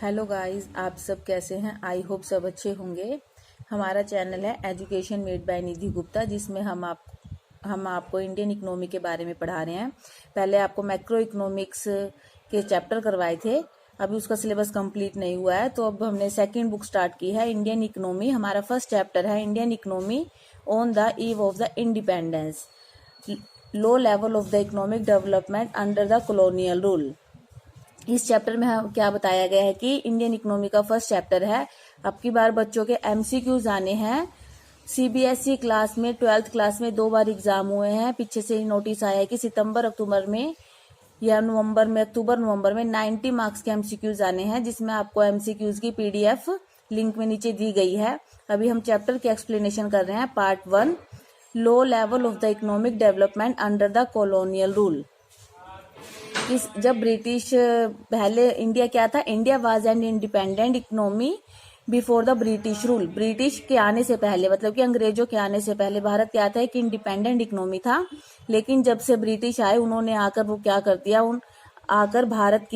Hello guys, आप सब कैसे हैं। आई होप सब अच्छे होंगे। हमारा चैनल है एजुकेशन मेड बाय निधि गुप्ता, जिसमें हम आपको इंडियन इकोनॉमी के बारे में पढ़ा रहे हैं। पहले आपको मैक्रो इकोनॉमिक्स के चैप्टर करवाए थे, अभी उसका सिलेबस कंप्लीट नहीं हुआ है, तो अब हमने सेकंड बुक स्टार्ट की है, इंडियन इकोनॉमी। हमारा फर्स्ट चैप्टर है Indian economy on the eve of the independence, low level of the economic development under the colonial rule. इस चैप्टर में क्या बताया गया है कि इंडियन इकोनॉमी का फर्स्ट चैप्टर है। अब की बार बच्चों के एमसीक्यूज आने हैं। सीबीएसई क्लास में 12th क्लास में 2 बार एग्जाम हुए हैं। पीछे से नोटिस आया है कि सितंबर अक्टूबर में या अक्टूबर नवंबर में 90 मार्क्स के एमसीक्यूज आने हैं, जिसमें आपको एमसीक्यूज की पीडीएफ लिंक में नीचे दी गई है। अभी हम चैप्टर की एक्सप्लेनेशन कर रहे हैं। Part 1, low level of the economic development under the colonial rule. जब ब्रिटिश, पहले इंडिया क्या था, India was an independent economy before the British rule. British के आने से पहले, मतलब कि अंग्रेजों के आने से पहले भारत क्या था, एक इंडिपेंडेंट इकोनॉमी था। लेकिन जब से ब्रिटिश आए, उन्होंने आकर वो क्या कर दिया, आकर भारत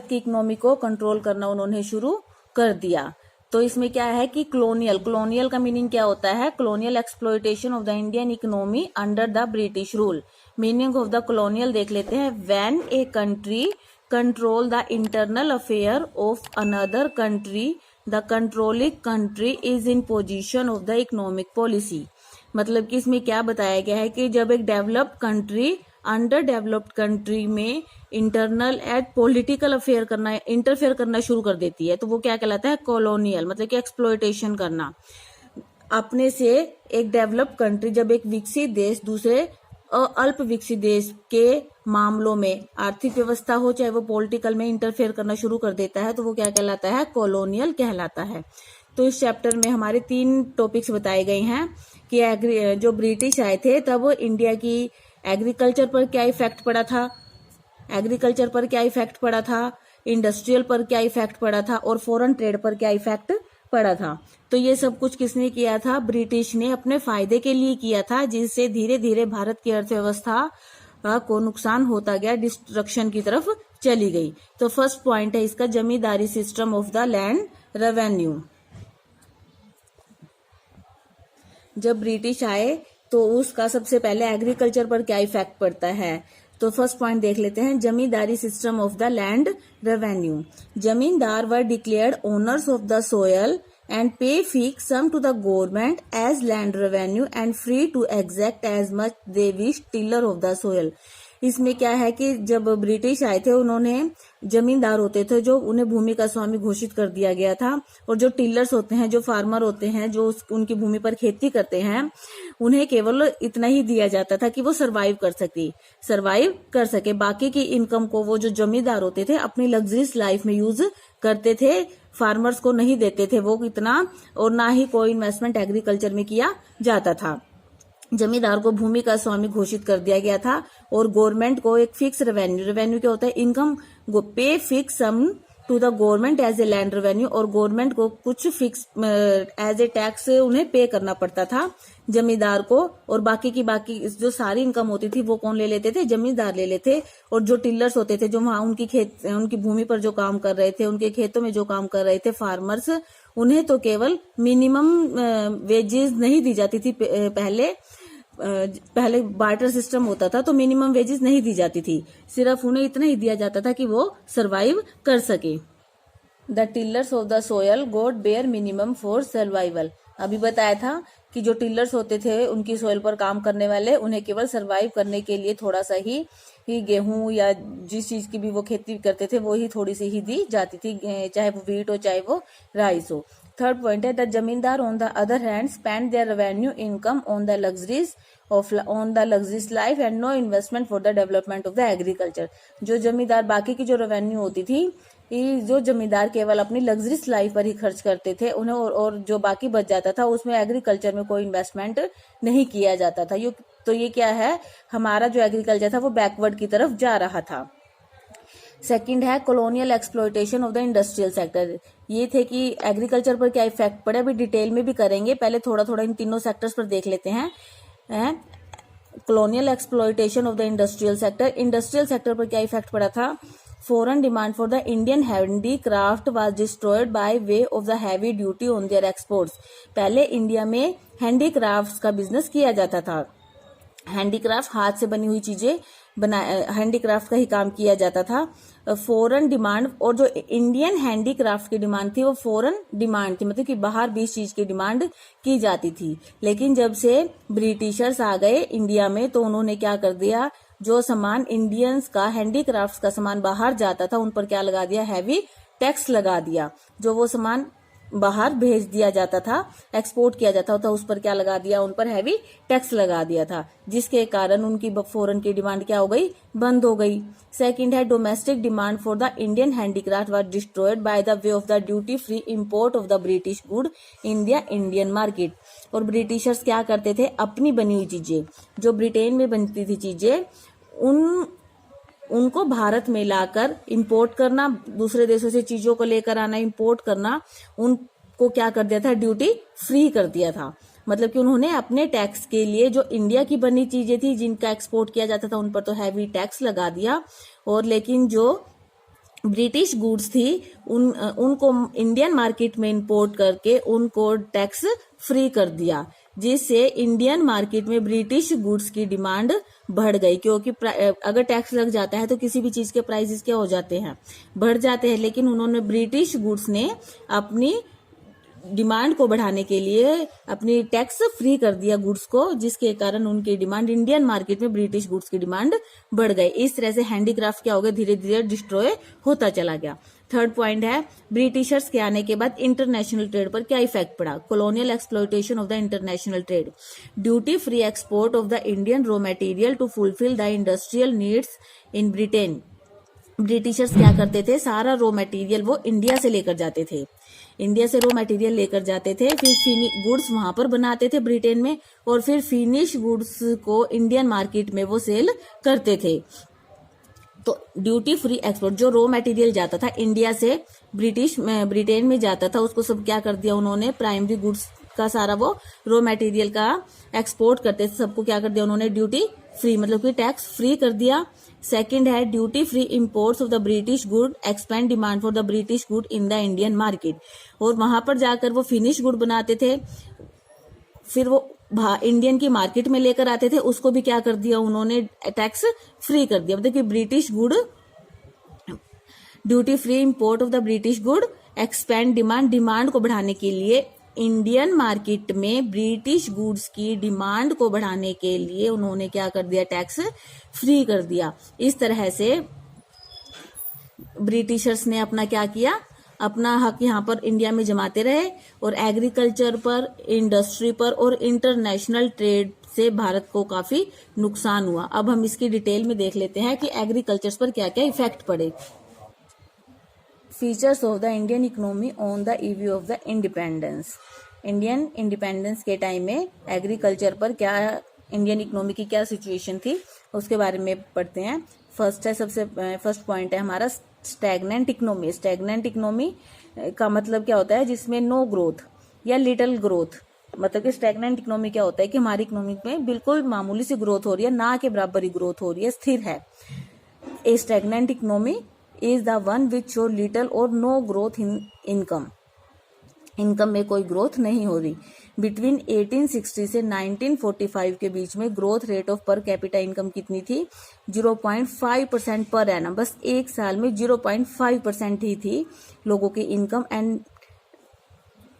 की इकोनॉमी को कंट्रोल करना उन्होंने शुरू कर दिया। तो इसमें क्या है कि कॉलोनियल का मीनिंग क्या होता है, colonial exploitation of the Indian economy under the British rule. Meaning of the colonial देख लेते हैं। When a country control the internal affair of another country, the controlling country is in position of the economic policy. मतलब कि इसमें क्या बताया गया है कि जब एक developed country under developed country में इंटरनल एंड पॉलिटिकल अफेयर करना, इंटरफेयर करना शुरू कर देती है, तो वो क्या कहलाता है, कॉलोनियल। मतलब कि एक्सप्लॉयटेशन करना। अपने से एक डेवलप्ड कंट्री जब एक विकसित देश दूसरे अल्प विकसित देश के मामलों में, आर्थिक व्यवस्था हो चाहे वो पॉलिटिकल में, इंटरफेयर करना शुरू कर देता है, तो वो क्या कहलाता है, कॉलोनियल कहलाता है। तो इस चैप्टर में हमारे 3 टॉपिक्स बताए गए हैं कि जो ब्रिटिश आए थे तब इंडिया की एग्रीकल्चर पर क्या इफेक्ट पड़ा था, इंडस्ट्रियल पर क्या इफेक्ट पड़ा था, और फॉरेन ट्रेड पर क्या इफेक्ट पड़ा था। तो ये सब कुछ किसने किया था, ब्रिटिश ने अपने फायदे के लिए किया था, जिससे धीरे धीरे भारत की अर्थव्यवस्था को नुकसान होता गया, डिस्ट्रक्शन की तरफ चली गई। तो फर्स्ट पॉइंट है इसका, zamindari system of the land revenue. जब ब्रिटिश आए तो उसका सबसे पहले एग्रीकल्चर पर क्या इफेक्ट पड़ता है। तो फर्स्ट पॉइंट देख लेते हैं, zamindari system of the land revenue. Zamindar were declared owners of the soil and pay fix sum to the government as land revenue and free to exact as much they wish tiller of the soil. इसमें क्या है कि जब British आए थे, उन्होंने जमींदार होते थे जो उन्हें भूमि का स्वामी घोषित कर दिया गया था, और जो टिलर्स होते हैं, जो फार्मर होते हैं, जो उनकी भूमि पर खेती करते हैं, उन्हें केवल इतना ही दिया जाता था कि वो सर्वाइव कर सके। बाकी की इनकम को वो जो जमींदार होते थे अपनी लग्जरीज लाइफ में यूज करते थे, फार्मर्स को नहीं देते थे वो इतना, और ना ही कोई इन्वेस्टमेंट एग्रीकल्चर में किया जाता था। जमींदार को भूमि का स्वामी घोषित कर दिया गया था, और गवर्नमेंट को एक फिक्स रेवेन्यू क्या होता है, इनकम पे fix sum to the government as a land revenue, और गवर्नमेंट को कुछ फिक्स एज ए टैक्स उन्हें पे करना पड़ता था जमींदार को। और बाकी जो सारी इनकम होती थी वो कौन ले लेते थे, जमींदार ले लेते। और जो टिलर्स होते थे, जो वहां उनकी भूमि पर जो काम कर रहे थे, उनके खेतों में जो काम कर रहे थे फार्मर्स, उन्हें तो केवल मिनिमम वेजेस नहीं दी जाती थी। पहले बार्टर सिस्टम होता था, तो मिनिमम वेजेस नहीं दी जाती थी, सिर्फ उन्हें इतना ही दिया जाता था कि वो सरवाइव कर सके। The tillers of the soil got bare minimum for survival. अभी बताया था कि जो टिलर्स होते थे, उनकी सोयल पर काम करने वाले, उन्हें केवल सरवाइव करने के लिए थोड़ा सा ही गेहूं या जिस चीज की भी वो खेती करते थे वो ही थोड़ी सी ही दी जाती थी, चाहे वो व्हीट हो चाहे वो राइस हो। थर्ड पॉइंट है, the zamindar on the other hand spend their revenue income on the luxuries life and no investment for the development of the agriculture. जो जमींदार, बाकी की जो रेवेन्यू होती थी, जो जमींदार केवल अपनी लग्जरीज लाइफ पर ही खर्च करते थे उन्हें, और जो बाकी बच जाता था उसमें एग्रीकल्चर में कोई इन्वेस्टमेंट नहीं किया जाता था। तो ये क्या है, हमारा जो एग्रीकल्चर था वो बैकवर्ड की तरफ जा रहा था। सेकंड है colonial exploitation of the industrial sector. ये थे कि एग्रीकल्चर पर क्या इफेक्ट पड़े, अभी डिटेल में भी करेंगे, पहले थोड़ा थोड़ा इन तीनों सेक्टर्स पर देख लेते हैं। colonial exploitation of the industrial sector. Industrial sector पर क्या इफेक्ट पड़ा था? Foreign demand for the Indian handicraft was destroyed by way of the heavy duty on their exports. पहले इंडिया में हैंडीक्राफ्ट्स का बिजनेस किया जाता था. हैंडीक्राफ्ट हाथ से बनी हुई चीजें हैंडीक्राफ्ट का ही काम किया जाता था. फॉरेन डिमांड, और जो इंडियन हैंडीक्राफ्ट की डिमांड थी वो फॉरेन डिमांड थी, मतलब कि बाहर भी इस चीज की डिमांड की जाती थी. लेकिन जब से ब्रिटिशर्स आ गए इंडिया में तो उन्होंने क्या कर दिया, जो सामान इंडियंस का हैंडीक्राफ्ट्स का सामान बाहर जाता था उन पर क्या लगा दिया, हैवी टैक्स लगा दिया. जो वो सामान बाहर भेज दिया जाता था, एक्सपोर्ट किया जाता था, उस पर क्या लगा दिया, उन पर हैवी टैक्स लगा दिया था, जिसके कारण उनकी फॉरेन की डिमांड क्या हो गई, बंद हो गई. सेकंड है domestic demand for the Indian handicraft was destroyed by the way of the duty free import of the British good in the Indian market. और ब्रिटिशर्स क्या करते थे, अपनी बनी हुई चीजें, जो ब्रिटेन में बनती थी चीजें, उनको भारत में लाकर इंपोर्ट करना, दूसरे देशों से चीजों को लेकर आना, इंपोर्ट करना, उनको क्या कर दिया था, ड्यूटी फ्री कर दिया था. मतलब कि उन्होंने अपने टैक्स के लिए जो इंडिया की बनी चीजें थी जिनका एक्सपोर्ट किया जाता था उन पर तो हैवी टैक्स लगा दिया, और लेकिन जो ब्रिटिश गुड्स थी उनको इंडियन मार्केट में इंपोर्ट करके उनको टैक्स फ्री कर दिया, जिससे इंडियन मार्केट में ब्रिटिश गुड्स की डिमांड बढ़ गई. क्योंकि अगर टैक्स लग जाता है तो किसी भी चीज के प्राइसेस क्या हो जाते हैं, बढ़ जाते हैं. लेकिन उन्होंने ब्रिटिश गुड्स ने अपनी डिमांड को बढ़ाने के लिए अपनी टैक्स फ्री कर दिया गुड्स को, जिसके कारण उनकी डिमांड इंडियन मार्केट में ब्रिटिश गुड्स की डिमांड बढ़ गई. इस तरह से हैंडीक्राफ्ट क्या हो गया, धीरे धीरे डिस्ट्रॉय होता चला गया. थर्ड पॉइंट है ब्रिटिशर्स के आने के बाद इंटरनेशनल ट्रेड पर क्या इफेक्ट पड़ा. Colonial exploitation of the international trade. Duty free export of the Indian raw material to fulfil the industrial needs in Britain. Britishers क्या करते थे, सारा रॉ मटेरियल वो इंडिया से लेकर जाते थे, इंडिया से रॉ मटेरियल लेकर जाते थे, फिर गुड्स वहां पर बनाते थे ब्रिटेन में, और फिर फिनिश गुड्स को इंडियन मार्केट में वो सेल करते थे. तो ड्यूटी फ्री एक्सपोर्ट, जो रॉ मटेरियल जाता था इंडिया से ब्रिटेन में जाता था, उसको सब क्या कर दिया उन्होंने, प्राइमरी गुड्स का सारा वो रॉ मटेरियल का एक्सपोर्ट करते थे, सबको क्या कर दिया उन्होंने, ड्यूटी फ्री, मतलब कि टैक्स फ्री कर दिया. सेकंड है duty free imports of the British good expand demand for the British good in the Indian market. और वहां पर जाकर वो फिनिश गुड बनाते थे, फिर वो इंडियन की मार्केट में लेकर आते थे, उसको भी क्या कर दिया उन्होंने, टैक्स फ्री कर दिया. मतलब कि British good, duty free import of the British good expand demand को बढ़ाने के लिए इंडियन मार्केट में ब्रिटिश गुड्स की डिमांड को बढ़ाने के लिए उन्होंने क्या कर दिया, टैक्स फ्री कर दिया. इस तरह से ब्रिटिशर्स ने अपना क्या किया, अपना हक यहाँ पर इंडिया में जमाते रहे, और एग्रीकल्चर पर, इंडस्ट्री पर और इंटरनेशनल ट्रेड से भारत को काफी नुकसान हुआ. अब हम इसकी डिटेल में देख लेते हैं कि एग्रीकल्चर पर क्या क्या इफेक्ट पड़े. Features of the Indian economy on the eve of the independence. Indian independence के टाइम में एग्रीकल्चर पर क्या, इंडियन इकोनॉमी की क्या सिचुएशन थी उसके बारे में पढ़ते हैं. फर्स्ट पॉइंट है हमारा स्टैग्नेंट इकोनॉमी. स्टैग्नेंट इकोनॉमी का मतलब क्या होता है, जिसमें नो ग्रोथ या लिटिल ग्रोथ. मतलब कि स्टैग्नेंट इकोनॉमी क्या होता है कि हमारी इकोनॉमी में बिल्कुल मामूली सी ग्रोथ हो रही है, ना के बराबर ही ग्रोथ हो रही है, स्थिर है. A stagnant economy is the one which show little or no growth in income. Income में कोई ग्रोथ नहीं हो रही. बिटवीन 1860 से 1945 के बीच में growth rate of per capita income कितनी थी, 0.5% पर एनम. बस एक साल में 0.5% ही थी लोगों की इनकम. एंड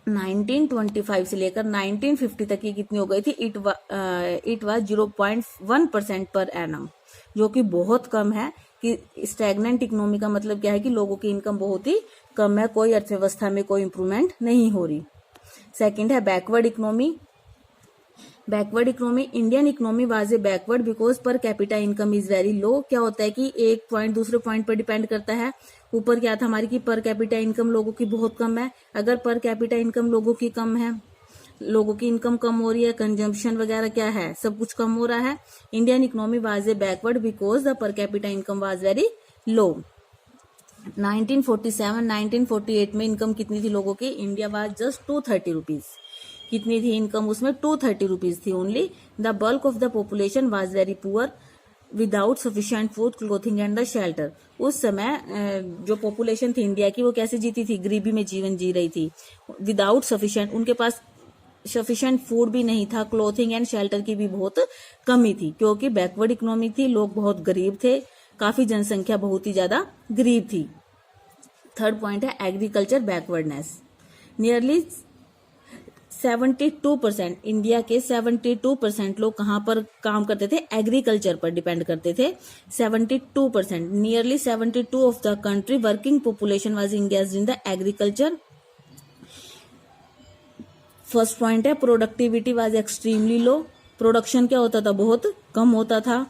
1925 से लेकर 1950 तक ये कितनी हो गई थी, इट वाज 0.1% पर एनम, जो कि बहुत कम है. कि स्टैग्नेंट इकोनॉमी का मतलब क्या है कि लोगों की इनकम बहुत ही कम है, कोई अर्थव्यवस्था में कोई इंप्रूवमेंट नहीं हो रही. सेकंड है backward economy. Backward economy, Indian economy was a backward because per capita income is very low. क्या होता है कि एक पॉइंट दूसरे पॉइंट पर डिपेंड करता है. ऊपर क्या था हमारी कि पर कैपिटा इनकम लोगों की बहुत कम है. अगर पर कैपिटा इनकम लोगों की कम है, लोगों की इनकम कम हो रही है, कंजम्पशन वगैरह क्या है, सब कुछ कम हो रहा है. Indian economy was a backward because the per capita income was very लो. 1947-1948 में इनकम कितनी थी लोगों की, इंडिया वाज जस्ट 230 रुपीज. कितनी थी इनकम उसमें? 230 रुपीज थी only. The bulk of the population was very poor without sufficient food, clothing and the shelter. उस समय जो पॉपुलेशन थी इंडिया की वो कैसे जीती थी? गरीबी में जीवन जी रही थी। विदाउट सफिशिएंट, उनके पास सफिशिएंट फूड भी नहीं था, क्लोथिंग एंड शेल्टर की भी बहुत कमी थी, क्योंकि बैकवर्ड इकोनॉमी थी, लोग बहुत गरीब थे, काफी जनसंख्या बहुत ही ज्यादा गरीब थी। थर्ड पॉइंट है एग्रीकल्चर बैकवर्डनेस। नियरली 72%, इंडिया के 72% लोग कहाँ पर काम करते थे? एग्रीकल्चर पर डिपेंड करते थे। 72%, nearly 72 of the country working population was engaged in the agriculture. First point है प्रोडक्टिविटी वाज एक्सट्रीमली लो। प्रोडक्शन क्या होता था? बहुत कम होता था।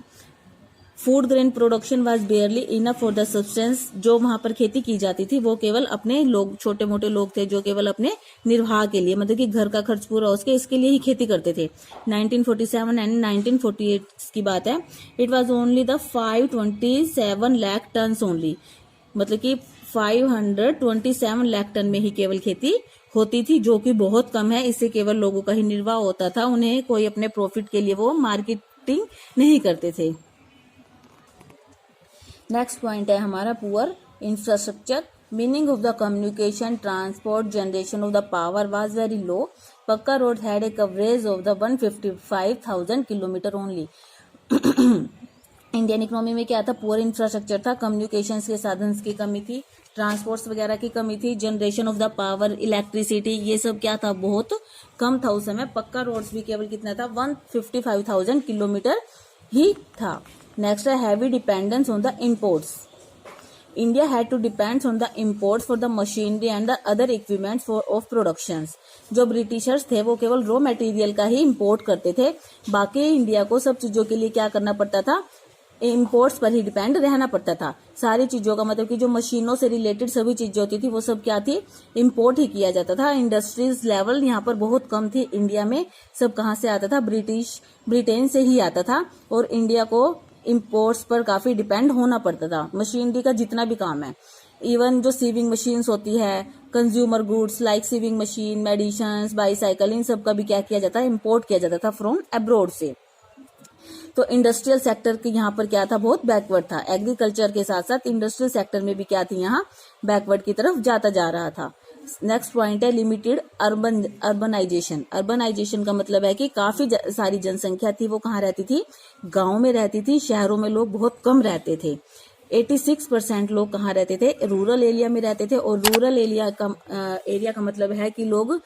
Food grain production was barely enough for the substance. जो वहां पर खेती की जाती थी वो केवल अपने लोग, छोटे मोटे लोग थे जो केवल अपने निर्वाह के लिए, मतलब कि घर का खर्च पूरा हो सके इसके लिए ही खेती करते थे। 1947 एंड 1948 की बात है। It was only the 527 lakh ton only, मतलब कि 527 लाख टन में ही केवल खेती होती थी, जो कि बहुत कम है। इससे केवल लोगों का ही निर्वाह होता था, उन्हें कोई अपने प्रॉफिट के लिए वो मार्केटिंग नहीं करते थे। नेक्स्ट पॉइंट है हमारा poor infrastructure. Meaning of the communication, transport, generation of the power was very low. Pucca road had a coverage of the 155,000 kilometre only. Indian economy में क्या था? पुअर इंफ्रास्ट्रक्चर था, कम्युनिकेशंस के साधन की कमी थी, ट्रांसपोर्ट्स वगैरह की कमी थी, generation of the power, electricity, ये सब क्या था? बहुत कम था उस समय। पक्का रोड्स भी केवल कितना था? 155,000 किलोमीटर ही था। नेक्स्ट है heavy dependence on the imports. India had to depends on the imports for the machinery and the other equipment for of productions. जो ब्रिटिशर्स थे वो केवल रॉ मटेरियल का ही इम्पोर्ट करते थे, बाकी इंडिया को सब चीजों के लिए क्या करना पड़ता था? इम्पोर्ट्स पर ही डिपेंड रहना पड़ता था। सारी चीजों का मतलब कि जो मशीनों से रिलेटेड सभी चीजें होती थी वो सब क्या थी? इम्पोर्ट ही किया जाता था। इंडस्ट्रीज लेवल यहाँ पर बहुत कम थी इंडिया में। सब कहाँ से आता था? ब्रिटेन से ही आता था, और इंडिया को इम्पोर्ट्स पर काफी डिपेंड होना पड़ता था। मशीनरी का जितना भी काम है, इवन जो सीविंग मशीन्स होती है, consumer goods like sewing machine, medicines, bicycle, इन सब का भी क्या किया जाता है? इम्पोर्ट किया जाता था फ्रॉम अब्रॉड से। तो इंडस्ट्रियल सेक्टर के यहाँ पर क्या था? बहुत बैकवर्ड था। एग्रीकल्चर के साथ साथ इंडस्ट्रियल सेक्टर में भी क्या थी? यहाँ बैकवर्ड की तरफ जाता जा रहा था। नेक्स्ट पॉइंट है लिमिटेड अर्बनाइजेशन। अर्बनाइजेशन का मतलब है कि काफी सारी जनसंख्या थी वो कहाँ रहती थी? गांव में रहती थी। शहरों में लोग बहुत कम रहते थे। 86% लोग कहाँ रहते थे? रूरल एरिया में रहते थे। और रूरल एरिया का मतलब है कि लोग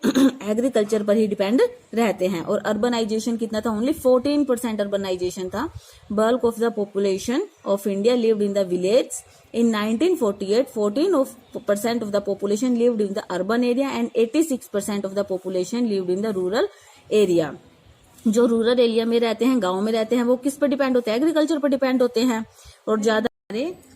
एग्रीकल्चर पर ही डिपेंड रहते हैं। और अर्बनाइजेशन कितना था? ओनली 14% अर्बनाइजेशन था। Bulk of the population of India lived in the village. In 1948, 14% of the population lived in the urban area and 86% of the population lived in the rural area. जो rural area में रहते हैं, गांव में रहते हैं, वो किस पर डिपेंड होते हैं? एग्रीकल्चर पर डिपेंड होते हैं। और ज्यादा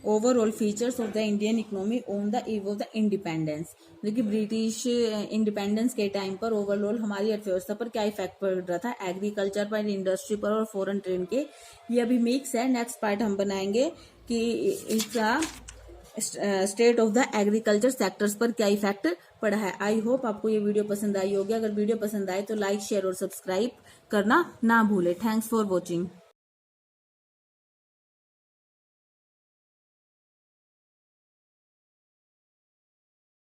overall features of the Indian economy on the eve of the independence. देखिए ब्रिटिश इंडिपेंडेंस के टाइम पर ओवरऑल हमारी अर्थव्यवस्था पर क्या इफेक्ट पड़ रहा था? एग्रीकल्चर पर, इंडस्ट्री पर और फॉरेन ट्रेड के। ये अभी मिक्स है। नेक्स्ट पार्ट हम बनाएंगे कि इसका state of the agriculture sectors पर क्या इफेक्ट पड़ा है। आई होप आपको ये वीडियो पसंद आई होगी। अगर वीडियो पसंद आए तो लाइक, शेयर और सब्सक्राइब करना ना भूले। Thanks for watching.